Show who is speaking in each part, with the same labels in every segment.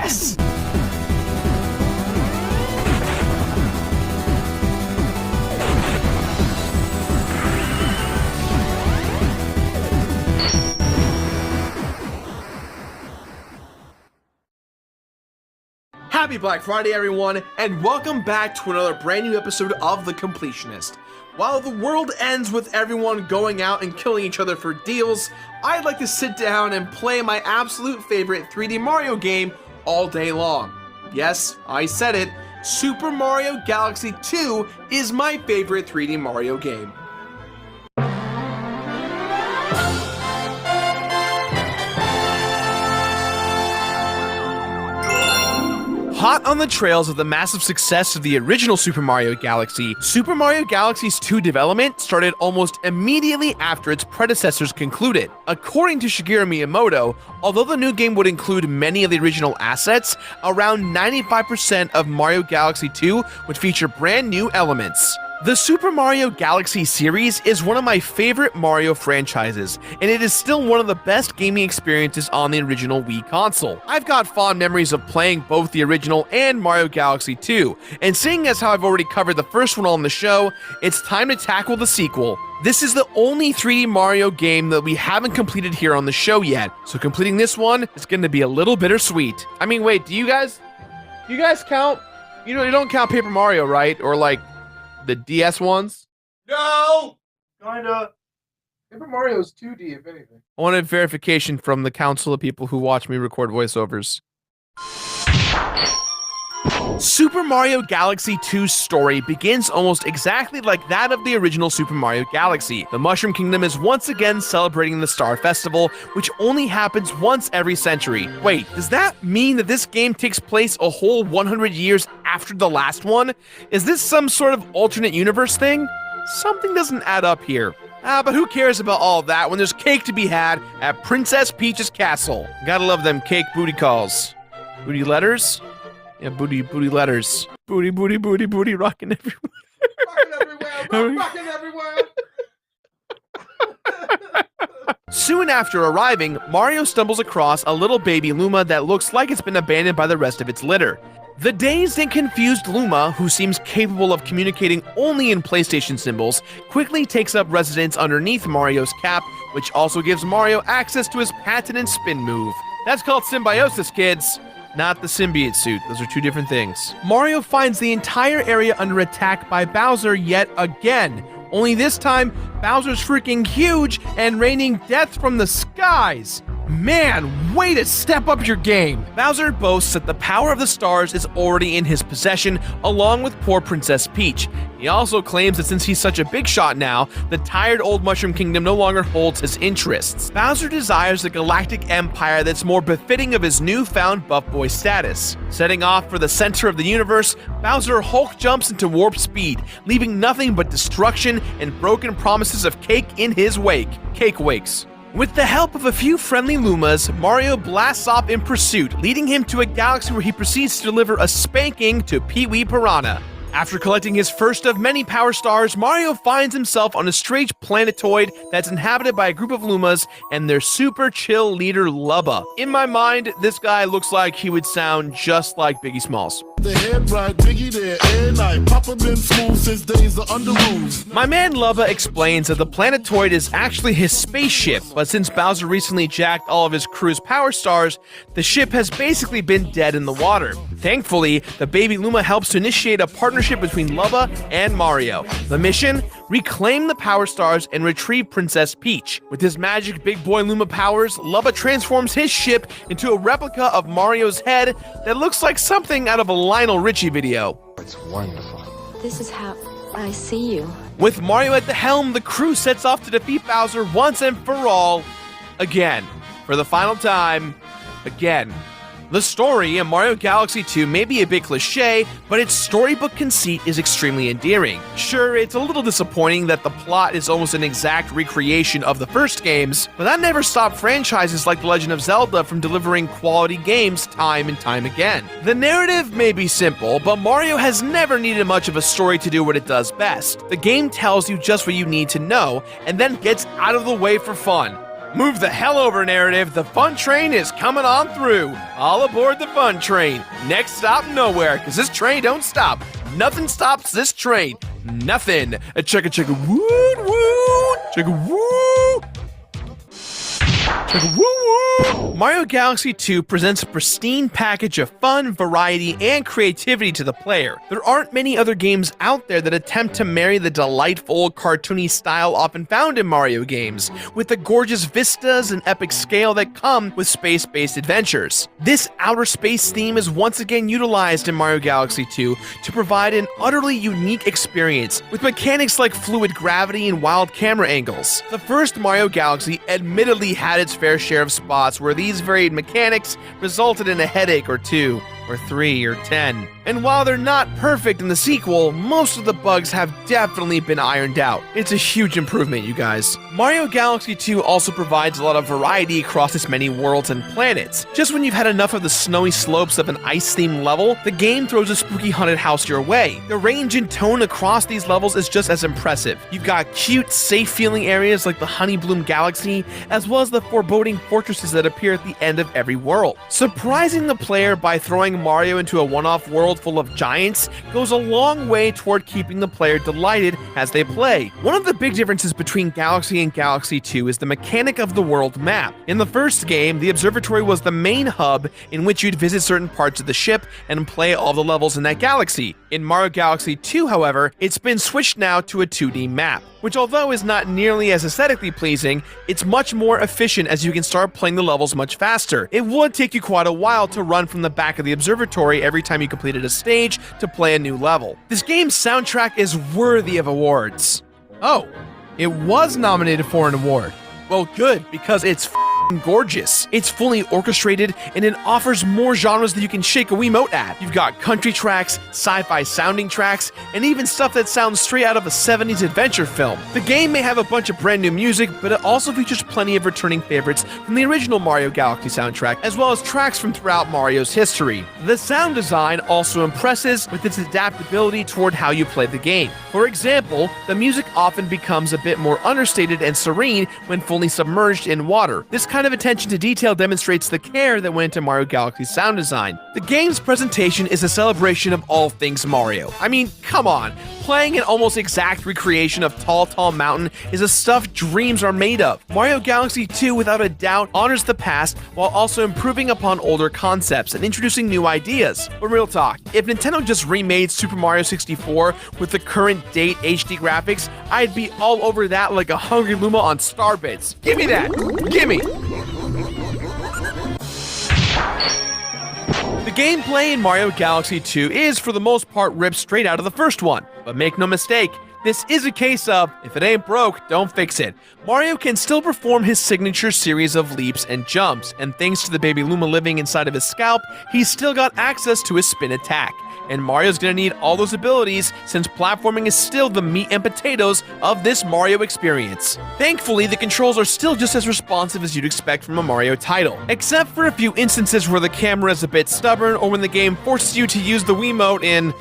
Speaker 1: Yes! Happy Black Friday, everyone, and welcome back to another brand new episode of The Completionist. While the world ends with everyone going out and killing each other for deals, I'd like to sit down and play my absolute favorite 3D Mario game all day long. Yes, I said it, Super Mario Galaxy 2 is my favorite 3D Mario game. Hot on the trails of the massive success of the original Super Mario Galaxy, Super Mario Galaxy's 2 development started almost immediately after its predecessors concluded. According to Shigeru Miyamoto, although the new game would include many of the original assets, around 95% of Mario Galaxy 2 would feature brand new elements. The Super Mario Galaxy series is one of my favorite Mario franchises, and it is still one of the best gaming experiences on the original Wii console. I've got fond memories of playing both the original and Mario Galaxy 2, and seeing as how I've already covered the first one on the show, it's time to tackle the sequel. This is the only 3D Mario game that we haven't completed here on the show yet, so completing this one is going to be a little bittersweet. I mean, wait, do you guys count? You don't count Paper Mario, right? Or like the DS ones?
Speaker 2: No! Kinda. Paper Mario is 2D, if anything.
Speaker 1: I wanted verification from the council of people who watch me record voiceovers. Super Mario Galaxy 2's story begins almost exactly like that of the original Super Mario Galaxy. The Mushroom Kingdom is once again celebrating the Star Festival, which only happens once every century. Wait, does that mean that this game takes place a whole 100 years after the last one? Is this some sort of alternate universe thing? Something doesn't add up here. But who cares about all that when there's cake to be had at Princess Peach's castle? Gotta love them cake booty calls. Booty letters? Yeah, booty letters. Booty, rockin' everywhere.
Speaker 2: Rockin' everywhere!
Speaker 1: Soon after arriving, Mario stumbles across a little baby Luma that looks like it's been abandoned by the rest of its litter. The dazed and confused Luma, who seems capable of communicating only in PlayStation symbols, quickly takes up residence underneath Mario's cap, which also gives Mario access to his patented spin move. That's called symbiosis, kids. Not the symbiote suit, those are two different things. Mario finds the entire area under attack by Bowser yet again. Only this time, Bowser's freaking huge and raining death from the skies. Man, way to step up your game! Bowser boasts that the power of the stars is already in his possession, along with poor Princess Peach. He also claims that since he's such a big shot now, the tired old Mushroom Kingdom no longer holds his interests. Bowser desires a galactic empire that's more befitting of his newfound buff boy status. Setting off for the center of the universe, Bowser Hulk jumps into warp speed, leaving nothing but destruction and broken promises of cake in his wake. Cake wakes. With the help of a few friendly Lumas, Mario blasts off in pursuit, leading him to a galaxy where he proceeds to deliver a spanking to Pee-wee Piranha. After collecting his first of many power stars, Mario finds himself on a strange planetoid that's inhabited by a group of Lumas and their super chill leader Lubba. In my mind, this guy looks like he would sound just like Biggie Smalls.
Speaker 3: The head right, Biggie there, and I Papa been smooth since days of under rules.
Speaker 1: My man Lubba explains that the planetoid is actually his spaceship, but since Bowser recently jacked all of his crew's power stars, the ship has basically been dead in the water. Thankfully, the baby Luma helps to initiate a partnership between Lubba and Mario. The mission? Reclaim the power stars and retrieve Princess Peach. With his magic big boy Luma powers, Lubba transforms his ship into a replica of Mario's head that looks like something out of a Lionel Richie video.
Speaker 3: It's wonderful.
Speaker 4: This is how I see you.
Speaker 1: With Mario at the helm, the crew sets off to defeat Bowser once and for all. Again. For the final time. Again. The story in Mario Galaxy 2 may be a bit cliche, but its storybook conceit is extremely endearing. Sure, it's a little disappointing that the plot is almost an exact recreation of the first games, but that never stopped franchises like The Legend of Zelda from delivering quality games time and time again. The narrative may be simple, but Mario has never needed much of a story to do what it does best. The game tells you just what you need to know, and then gets out of the way for fun. Move the hell over, narrative. The fun train is coming on through. All aboard the fun train. Next stop, nowhere, because this train don't stop. Nothing stops this train. Nothing. Chugga chugga woot woot. Chugga woo. Chugga woo woo. Mario Galaxy 2 presents a pristine package of fun, variety, and creativity to the player. There aren't many other games out there that attempt to marry the delightful, cartoony style often found in Mario games, with the gorgeous vistas and epic scale that come with space-based adventures. This outer space theme is once again utilized in Mario Galaxy 2 to provide an utterly unique experience, with mechanics like fluid gravity and wild camera angles. The first Mario Galaxy admittedly had its fair share of spots where these varied mechanics resulted in a headache or two, or 3, or 10. And while they're not perfect in the sequel, most of the bugs have definitely been ironed out. It's a huge improvement, you guys. Mario Galaxy 2 also provides a lot of variety across its many worlds and planets. Just when you've had enough of the snowy slopes of an ice-themed level, the game throws a spooky haunted house your way. The range and tone across these levels is just as impressive. You've got cute, safe-feeling areas like the Honey Bloom Galaxy, as well as the foreboding fortresses that appear at the end of every world. Surprising the player by throwing Mario into a one-off world full of giants goes a long way toward keeping the player delighted as they play. One of the big differences between Galaxy and Galaxy 2 is the mechanic of the world map. In the first game, the observatory was the main hub in which you'd visit certain parts of the ship and play all the levels in that galaxy. In Mario Galaxy 2, however, it's been switched now to a 2D map, which although is not nearly as aesthetically pleasing, it's much more efficient as you can start playing the levels much faster. It would take you quite a while to run from the back of the observatory every time you completed a stage to play a new level. This game's soundtrack is worthy of awards. Oh, it was nominated for an award. Well, good, because it's gorgeous. It's fully orchestrated and it offers more genres that you can shake a Wiimote at. You've got country tracks, sci-fi sounding tracks, and even stuff that sounds straight out of a 70s adventure film. The game may have a bunch of brand new music, but it also features plenty of returning favorites from the original Mario Galaxy soundtrack, as well as tracks from throughout Mario's history. The sound design also impresses with its adaptability toward how you play the game. For example, the music often becomes a bit more understated and serene when fully submerged in water. This kind of attention to detail demonstrates the care that went into Mario Galaxy's sound design. The game's presentation is a celebration of all things Mario. I mean, come on. Playing an almost exact recreation of Tall Tall Mountain is the stuff dreams are made of. Mario Galaxy 2, without a doubt, honors the past while also improving upon older concepts and introducing new ideas. But real talk, if Nintendo just remade Super Mario 64 with the current date HD graphics, I'd be all over that like a hungry Luma on Starbits. Give me that! Gimme! The gameplay in Mario Galaxy 2 is, for the most part, ripped straight out of the first one. But make no mistake, this is a case of, if it ain't broke, don't fix it. Mario can still perform his signature series of leaps and jumps, and thanks to the baby Luma living inside of his scalp, he's still got access to his spin attack. And Mario's gonna need all those abilities since platforming is still the meat and potatoes of this Mario experience. Thankfully, the controls are still just as responsive as you'd expect from a Mario title, except for a few instances where the camera is a bit stubborn or when the game forces you to use the Wiimote in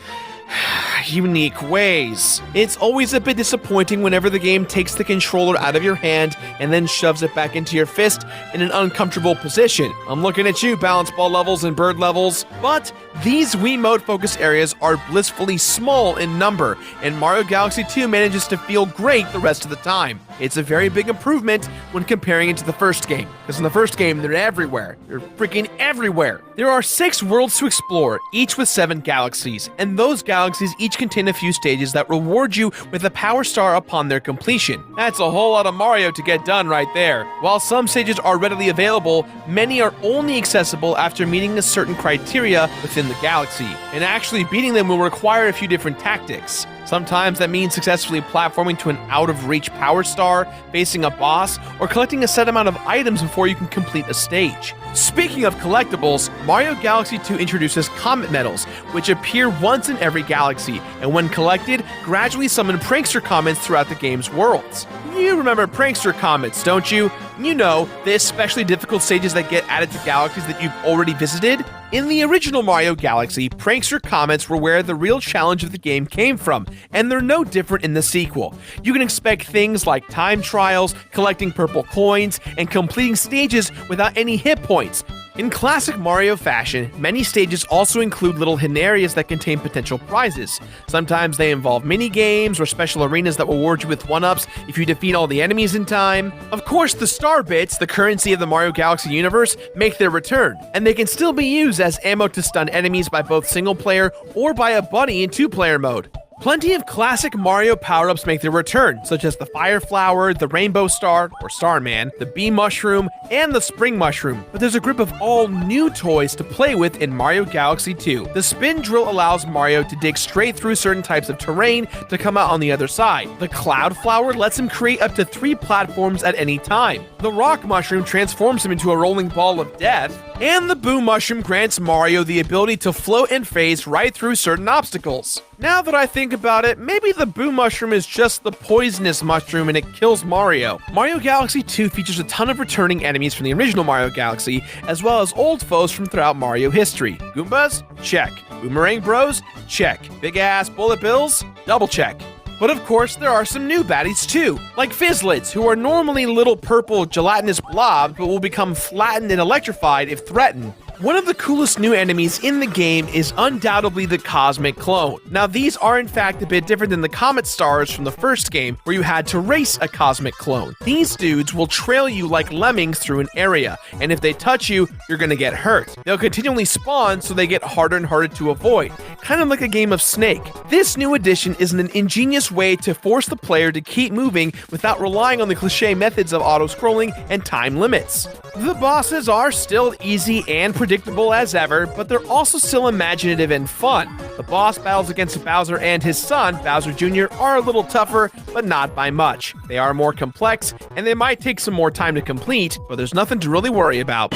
Speaker 1: unique ways. It's always a bit disappointing whenever the game takes the controller out of your hand and then shoves it back into your fist in an uncomfortable position. I'm looking at you, balance ball levels and bird levels. But these Wiimote focus areas are blissfully small in number, and Mario Galaxy 2 manages to feel great the rest of the time. It's a very big improvement when comparing it to the first game, because in the first game, they're everywhere. They're freaking everywhere. There are 6 worlds to explore, each with 7 galaxies, and those galaxies each contain a few stages that reward you with a power star upon their completion. That's a whole lot of Mario to get done right there. While some stages are readily available, many are only accessible after meeting a certain criteria within the galaxy, and actually beating them will require a few different tactics. Sometimes that means successfully platforming to an out-of-reach power star, facing a boss, or collecting a set amount of items before you can complete a stage. Speaking of collectibles, Mario Galaxy 2 introduces comet medals, which appear once in every galaxy, and when collected, gradually summon prankster comets throughout the game's worlds. You remember prankster comets, don't you? You know, the especially difficult stages that get added to galaxies that you've already visited? In the original Mario Galaxy, prankster comments were where the real challenge of the game came from, and they're no different in the sequel. You can expect things like time trials, collecting purple coins, and completing stages without any hit points. In classic Mario fashion, many stages also include little hidden areas that contain potential prizes. Sometimes they involve mini-games or special arenas that will reward you with 1-ups if you defeat all the enemies in time. Of course, the star bits, the currency of the Mario Galaxy universe, make their return, and they can still be used as ammo to stun enemies by both single-player or by a buddy in 2-player mode. Plenty of classic Mario power-ups make their return, such as the Fire Flower, the Rainbow Star, or Starman, the Bee Mushroom, and the Spring Mushroom. But there's a group of all new toys to play with in Mario Galaxy 2. The Spin Drill allows Mario to dig straight through certain types of terrain to come out on the other side. The Cloud Flower lets him create up to 3 platforms at any time. The Rock Mushroom transforms him into a rolling ball of death. And the Boo Mushroom grants Mario the ability to float and phase right through certain obstacles. Now that I think about it, maybe the Boo Mushroom is just the poisonous mushroom and it kills Mario. Mario Galaxy 2 features a ton of returning enemies from the original Mario Galaxy, as well as old foes from throughout Mario history. Goombas? Check. Boomerang Bros? Check. Big Ass Bullet Bills? Double check. But of course, there are some new baddies too, like Fizzlets, who are normally little purple gelatinous blobs but will become flattened and electrified if threatened. One of the coolest new enemies in the game is undoubtedly the Cosmic Clone. Now, these are in fact a bit different than the Comet Stars from the first game, where you had to race a Cosmic Clone. These dudes will trail you like lemmings through an area, and if they touch you, you're gonna get hurt. They'll continually spawn, so they get harder and harder to avoid, kind of like a game of Snake. This new addition is an ingenious way to force the player to keep moving without relying on the cliche methods of auto-scrolling and time limits. The bosses are still easy and predictable as ever, but they're also still imaginative and fun. The boss battles against Bowser and his son, Bowser Jr., are a little tougher, but not by much. They are more complex, and they might take some more time to complete, but there's nothing to really worry about.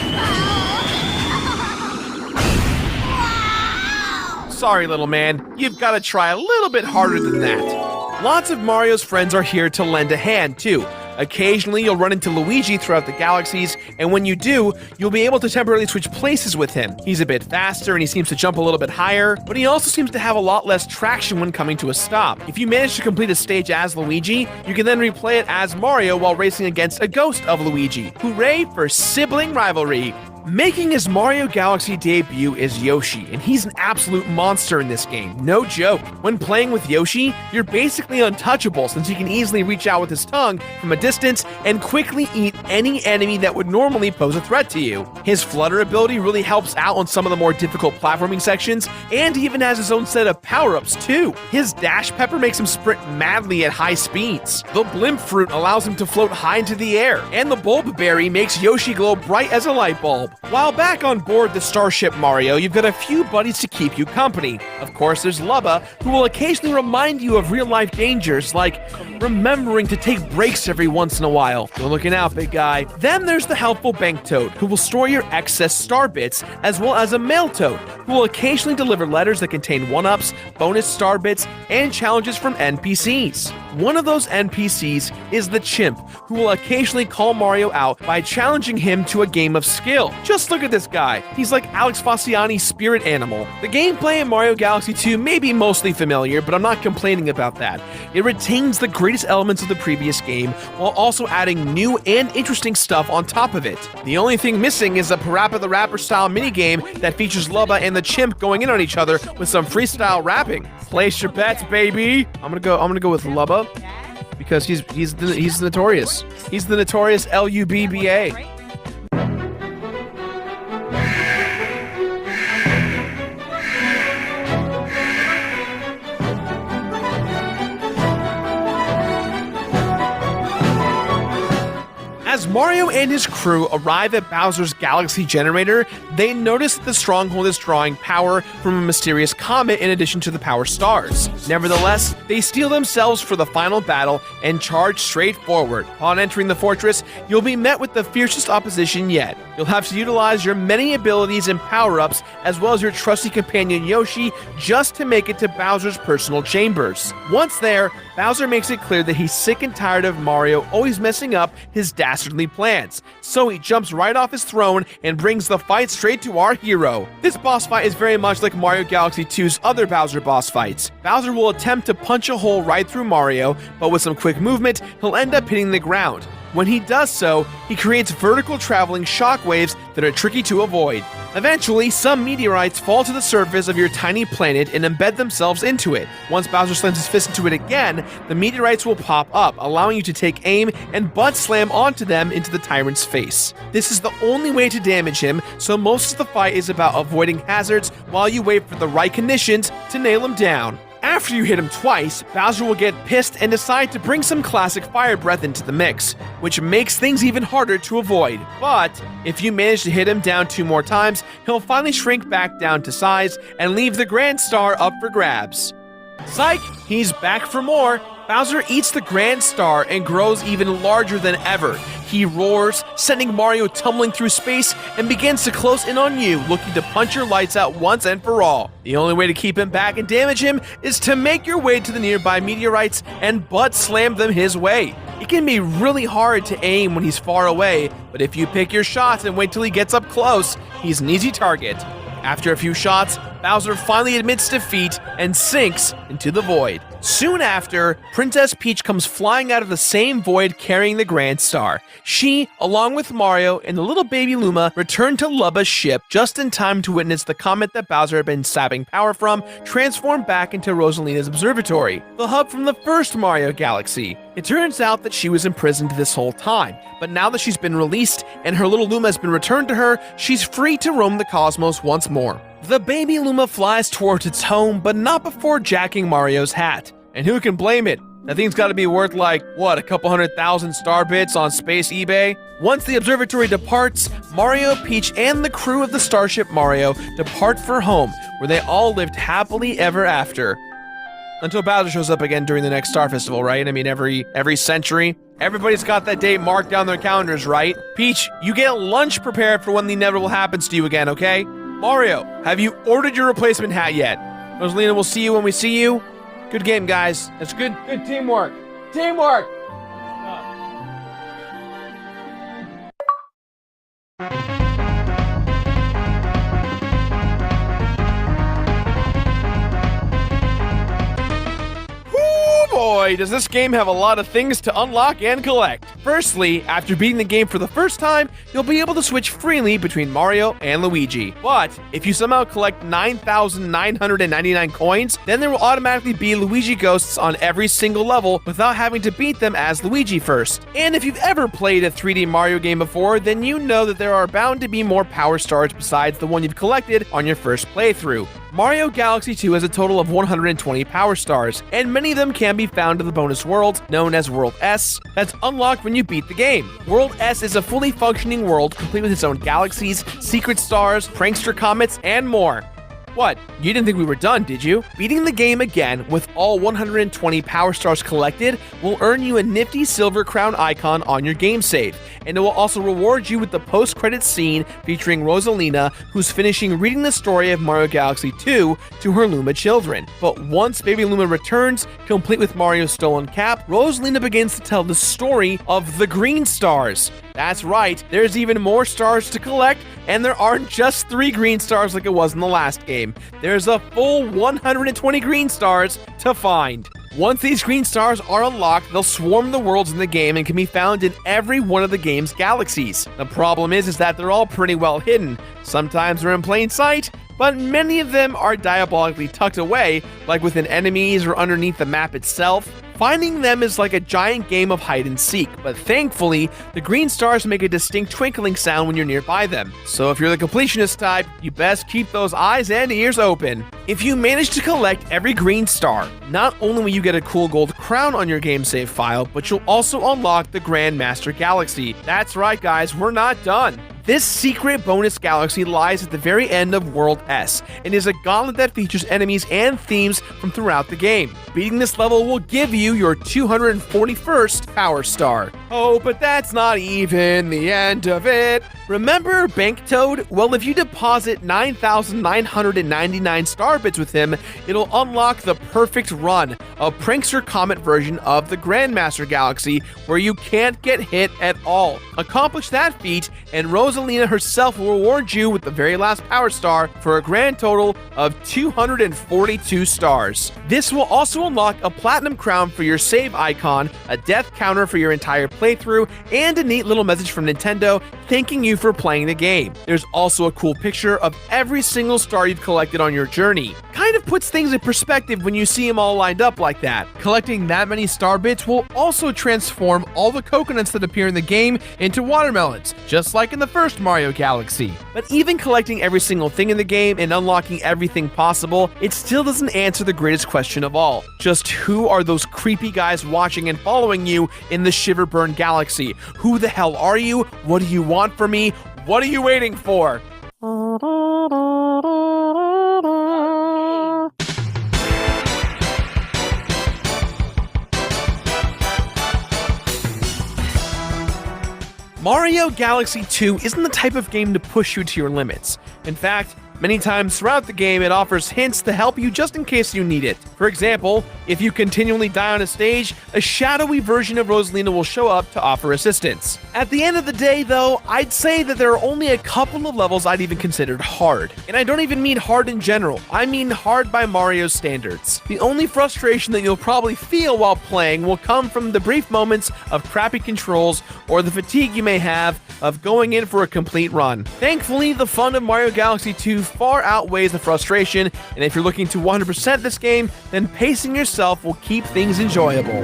Speaker 1: Sorry, little man, you've got to try a little bit harder than that. Lots of Mario's friends are here to lend a hand, too. Occasionally, you'll run into Luigi throughout the galaxies, and when you do, you'll be able to temporarily switch places with him. He's a bit faster and he seems to jump a little bit higher, but he also seems to have a lot less traction when coming to a stop. If you manage to complete a stage as Luigi, you can then replay it as Mario while racing against a ghost of Luigi. Hooray for sibling rivalry! Making his Mario Galaxy debut is Yoshi, and he's an absolute monster in this game, no joke. When playing with Yoshi, you're basically untouchable since he can easily reach out with his tongue from a distance and quickly eat any enemy that would normally pose a threat to you. His Flutter ability really helps out on some of the more difficult platforming sections, and he even has his own set of power-ups too. His Dash Pepper makes him sprint madly at high speeds. The Blimp Fruit allows him to float high into the air, and the Bulb Berry makes Yoshi glow bright as a light bulb. While back on board the Starship Mario, you've got a few buddies to keep you company. Of course, there's Lubba, who will occasionally remind you of real-life dangers, like remembering to take breaks every once in a while. You're looking out, big guy. Then there's the helpful Bank Toad, who will store your excess star bits, as well as a Mail Toad, who will occasionally deliver letters that contain 1-ups, bonus star bits, and challenges from NPCs. One of those NPCs is the Chimp, who will occasionally call Mario out by challenging him to a game of skill. Just look at this guy. He's like Alex Fossiani's spirit animal. The gameplay in Mario Galaxy 2 may be mostly familiar, but I'm not complaining about that. It retains the greatest elements of the previous game, while also adding new and interesting stuff on top of it. The only thing missing is a Parappa the Rapper style minigame that features Lubba and the Chimp going in on each other with some freestyle rapping. Place your bets, baby. I'm gonna go with Lubba because he's notorious. He's the notorious LUBBA. As Mario and his crew arrive at Bowser's Galaxy Generator, they notice that the stronghold is drawing power from a mysterious comet in addition to the power stars. Nevertheless, they steel themselves for the final battle and charge straight forward. Upon entering the fortress, you'll be met with the fiercest opposition yet. You'll have to utilize your many abilities and power-ups, as well as your trusty companion Yoshi, just to make it to Bowser's personal chambers. Once there, Bowser makes it clear that he's sick and tired of Mario always messing up his dastardly cowardly plans. So he jumps right off his throne and brings the fight straight to our hero. This boss fight is very much like Mario Galaxy 2's other Bowser boss fights. Bowser will attempt to punch a hole right through Mario, but with some quick movement, he'll end up hitting the ground. When he does so, he creates vertical traveling shockwaves that are tricky to avoid. Eventually, some meteorites fall to the surface of your tiny planet and embed themselves into it. Once Bowser slams his fist into it again, the meteorites will pop up, allowing you to take aim and butt slam onto them into the tyrant's face. This is the only way to damage him, so most of the fight is about avoiding hazards while you wait for the right conditions to nail him down. After you hit him twice, Bowser will get pissed and decide to bring some classic fire breath into the mix, which makes things even harder to avoid. But if you manage to hit him down 2 more times, he'll finally shrink back down to size and leave the Grand Star up for grabs. Psych! He's back for more! Bowser eats the Grand Star and grows even larger than ever. He roars, sending Mario tumbling through space and begins to close in on you, looking to punch your lights out once and for all. The only way to keep him back and damage him is to make your way to the nearby meteorites and butt slam them his way. It can be really hard to aim when he's far away, but if you pick your shots and wait till he gets up close, he's an easy target. After a few shots, Bowser finally admits defeat and sinks into the void. Soon after, Princess Peach comes flying out of the same void carrying the Grand Star. She, along with Mario and the little baby Luma, return to Lubba's ship just in time to witness the comet that Bowser had been sapping power from transform back into Rosalina's observatory, the hub from the first Mario Galaxy. It turns out that she was imprisoned this whole time, but now that she's been released and her little Luma has been returned to her, she's free to roam the cosmos once more. The baby Luma flies towards its home, but not before jacking Mario's hat. And who can blame it? That thing's gotta be worth like, what, a couple 100,000 star bits on space eBay? Once the observatory departs, Mario, Peach, and the crew of the Starship Mario depart for home, where they all lived happily ever after. Until Bowser shows up again during the next Star Festival, right? I mean, every century. Everybody's got that date marked down their calendars, right? Peach, you get lunch prepared for when the inevitable happens to you again, okay? Mario, have you ordered your replacement hat yet? Rosalina, we'll see you when we see you. Good game, guys. That's good teamwork. Teamwork! Boy, does this game have a lot of things to unlock and collect. Firstly, after beating the game for the first time, you'll be able to switch freely between Mario and Luigi. But if you somehow collect 9,999 coins, then there will automatically be Luigi ghosts on every single level without having to beat them as Luigi first. And if you've ever played a 3D Mario game before, then you know that there are bound to be more power stars besides the one you've collected on your first playthrough. Mario Galaxy 2 has a total of 120 power stars, and many of them can be found in the bonus world, known as World S, that's unlocked when you beat the game. World S is a fully functioning world, complete with its own galaxies, secret stars, prankster comets, and more. What? You didn't think we were done, did you? Beating the game again with all 120 power stars collected will earn you a nifty silver crown icon on your game save, and it will also reward you with the post-credits scene featuring Rosalina, who's finishing reading the story of Mario Galaxy 2 to her Luma children. But once Baby Luma returns, complete with Mario's stolen cap, Rosalina begins to tell the story of the Green Stars. That's right, there's even more stars to collect, and there aren't just 3 green stars like it was in the last game. There's a full 120 green stars to find. Once these green stars are unlocked, they'll swarm the worlds in the game and can be found in every one of the game's galaxies. The problem is that they're all pretty well hidden. Sometimes they're in plain sight, but many of them are diabolically tucked away, like within enemies or underneath the map itself. Finding them is like a giant game of hide and seek, but thankfully, the green stars make a distinct twinkling sound when you're nearby them. So if you're the completionist type, you best keep those eyes and ears open. If you manage to collect every green star, not only will you get a cool gold crown on your game save file, but you'll also unlock the Grand Master Galaxy. That's right, guys, we're not done. This secret bonus galaxy lies at the very end of World S, and is a gauntlet that features enemies and themes from throughout the game. Beating this level will give you your 241st Power Star. Oh, but that's not even the end of it. Remember Bank Toad? Well, if you deposit 9,999 star bits with him, it'll unlock the perfect run, a Prankster Comet version of the Grandmaster Galaxy, where you can't get hit at all. Accomplish that feat, and Rosalina herself will reward you with the very last Power Star for a grand total of 242 stars. This will also unlock a Platinum Crown for your save icon, a death counter for your entire playthrough, and a neat little message from Nintendo thanking you for playing the game. There's also a cool picture of every single star you've collected on your journey. Kind of puts things in perspective when you see them all lined up like that. Collecting that many star bits will also transform all the coconuts that appear in the game into watermelons, just like in the first Mario Galaxy. But even collecting every single thing in the game and unlocking everything possible, it still doesn't answer the greatest question of all. Just who are those creepy guys watching and following you in the Shiverburn Galaxy? Who the hell are you? What do you want from me? What are you waiting for? Mario Galaxy 2 isn't the type of game to push you to your limits. In fact, many times throughout the game, it offers hints to help you just in case you need it. For example, if you continually die on a stage, a shadowy version of Rosalina will show up to offer assistance. At the end of the day, though, I'd say that there are only a couple of levels I'd even considered hard. And I don't even mean hard in general, I mean hard by Mario's standards. The only frustration that you'll probably feel while playing will come from the brief moments of crappy controls or the fatigue you may have of going in for a complete run. Thankfully, the fun of Mario Galaxy 2 far outweighs the frustration, and if you're looking to 100% this game, then pacing yourself will keep things enjoyable.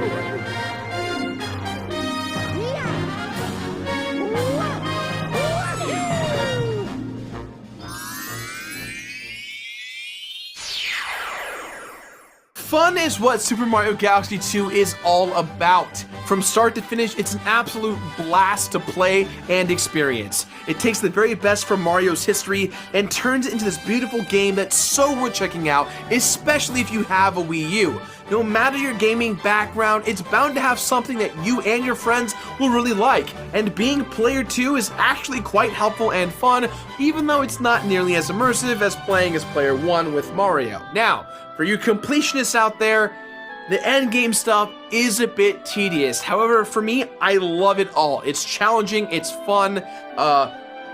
Speaker 1: Fun is what Super Mario Galaxy 2 is all about. From start to finish, it's an absolute blast to play and experience. It takes the very best from Mario's history and turns it into this beautiful game that's so worth checking out, especially if you have a Wii U. No matter your gaming background, it's bound to have something that you and your friends will really like, and being player 2 is actually quite helpful and fun, even though it's not nearly as immersive as playing as player 1 with Mario. Now, for you completionists out there, the endgame stuff is a bit tedious. However, for me, I love it all. It's challenging, it's fun.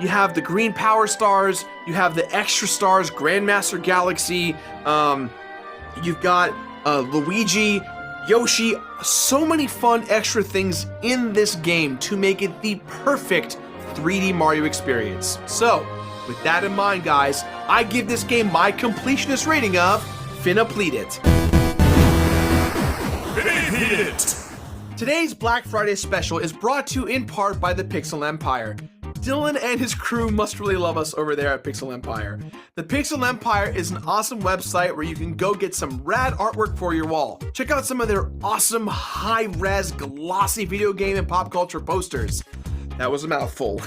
Speaker 1: You have the green power stars, you have the extra stars, Grandmaster Galaxy, you've got Luigi, Yoshi, so many fun extra things in this game to make it the perfect 3D Mario experience. So, with that in mind, guys, I give this game my completionist rating of Finna-pleated. Today's Black Friday special is brought to you in part by the Pixel Empire. Dylan and his crew must really love us over there at Pixel Empire. The Pixel Empire is an awesome website where you can go get some rad artwork for your wall. Check out some of their awesome high-res glossy video game and pop culture posters. That was a mouthful.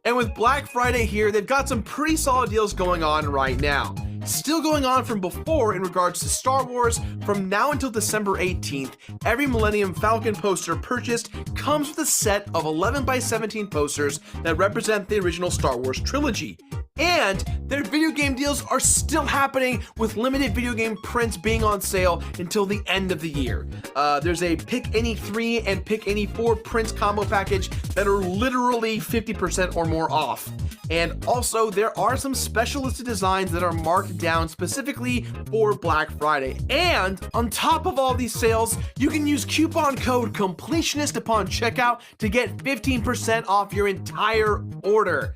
Speaker 1: And with Black Friday here, they've got some pretty solid deals going on right now. Still going on from before in regards to Star Wars, from now until December 18th, every Millennium Falcon poster purchased comes with a set of 11x17 posters that represent the original Star Wars trilogy. And their video game deals are still happening, with limited video game prints being on sale until the end of the year. There's a pick any 3 and pick any 4 prints combo package that are literally 50% or more off. And also, there are some special listed designs that are marked down specifically for Black Friday. And on top of all these sales, you can use coupon code Completionist upon checkout to get 15% off your entire order.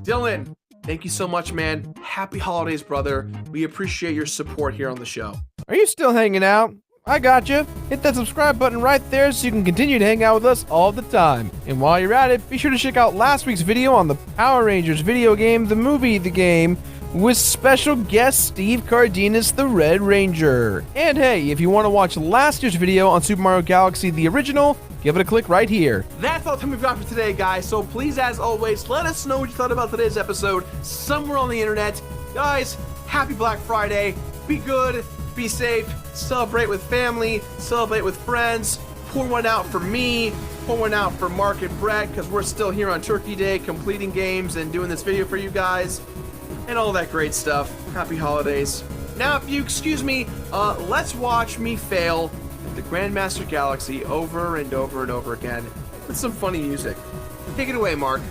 Speaker 1: Dylan, thank you so much, man. Happy holidays, brother. We appreciate your support here on the show. Are you still hanging out? I got you. Hit that subscribe button right there so you can continue to hang out with us all the time. And while you're at it, be sure to check out last week's video on the Power Rangers video game, the movie The Game, with special guest Steve Cardenas, the Red Ranger. And hey, if you want to watch last year's video on Super Mario Galaxy, the original, give it a click right here. That's all the time we've got for today, guys. So please, as always, let us know what you thought about today's episode somewhere on the internet. Guys, happy Black Friday. Be good, be safe, celebrate with family, celebrate with friends, pour one out for me, pour one out for Mark and Brett, because we're still here on Turkey Day, completing games and doing this video for you guys, and all that great stuff. Happy holidays. Now, if you excuse me, let's watch me fail at the Grandmaster Galaxy over and over and over again with some funny music. Take it away, Mark.